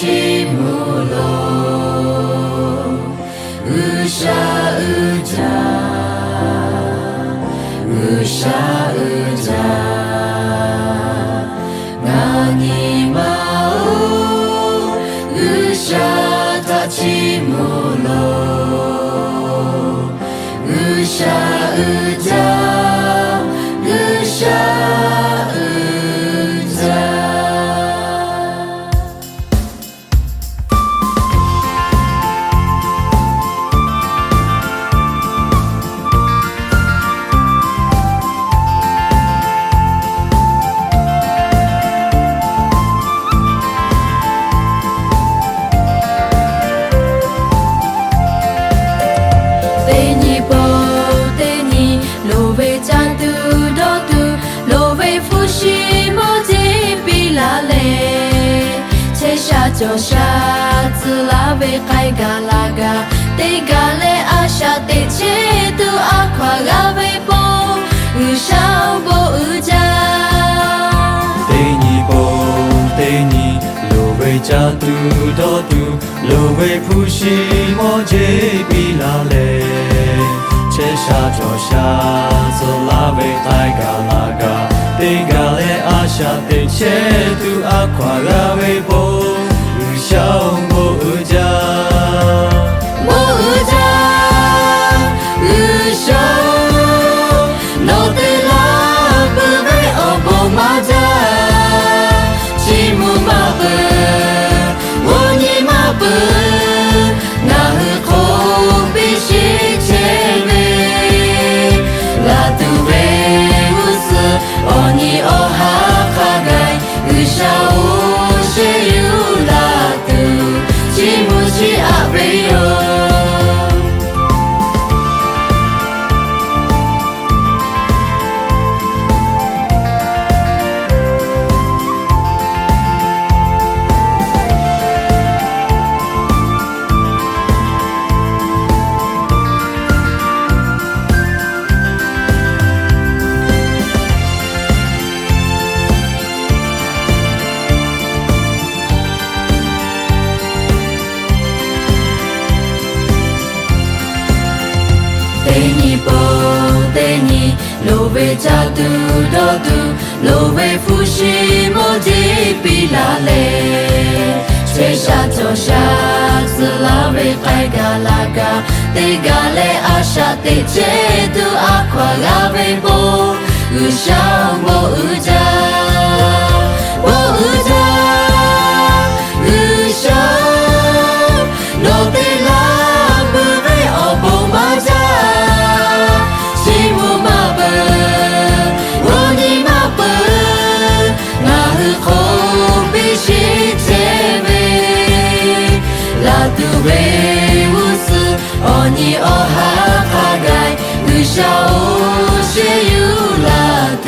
ちむろうしゃうじゃうしゃうじゃなにまうしゃたちむろうしゃうじゃうしゃうじゃ就下次拉维开嘎拉嘎，得嘎嘞阿下得切都阿夸嘎维波，乌上波乌家。得你波得你，罗维加杜多杜，罗维普西莫杰比拉嘞，切下就下次拉维开嘎拉嘎，得嘎嘞阿下得切都阿夸嘎维波。小木家，木家，小，老的拉不为哦不马家，吉木马不，我你马不，那可比西切维，拉杜维乌斯，哦你哦哈哈盖，小谁有？阿维哟，罗维加杜多杜，罗维夫西莫吉比拉嘞，切下就下次拉维开嘎拉嘎，得嘎嘞阿下得切杜阿夸嘎维波，乌上波乌家，波乌家，乌上，罗得拉不为哦波马家。杜维乌斯，哦你哦哈哈盖，乌小乌些有拉杜，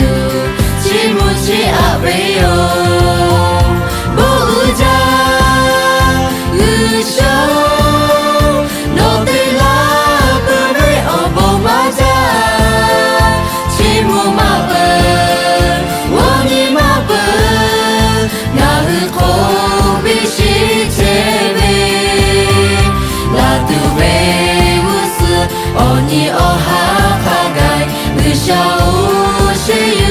吉木吉阿维哟，布乌家，乌小，诺得拉不为哦布马家，吉木马本，我你马本，那可比西切维。杜维乌斯，哦你哦哈哈盖，乌小乌些有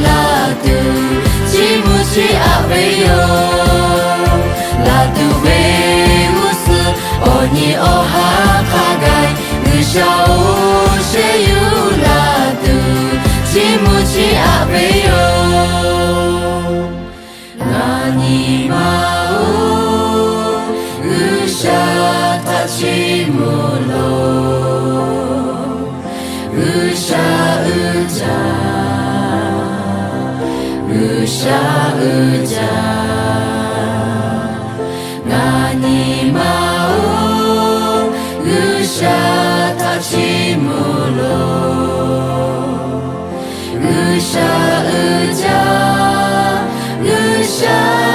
拉杜，吉木吉阿维哟，拉杜维乌斯，哦你哦哈哈盖，乌小乌些有拉杜，吉木吉阿维哟，那尼玛乌沙。ちむろうしゃうじゃうしゃうじゃなにまうしゃたちむろうしゃうじゃうしゃ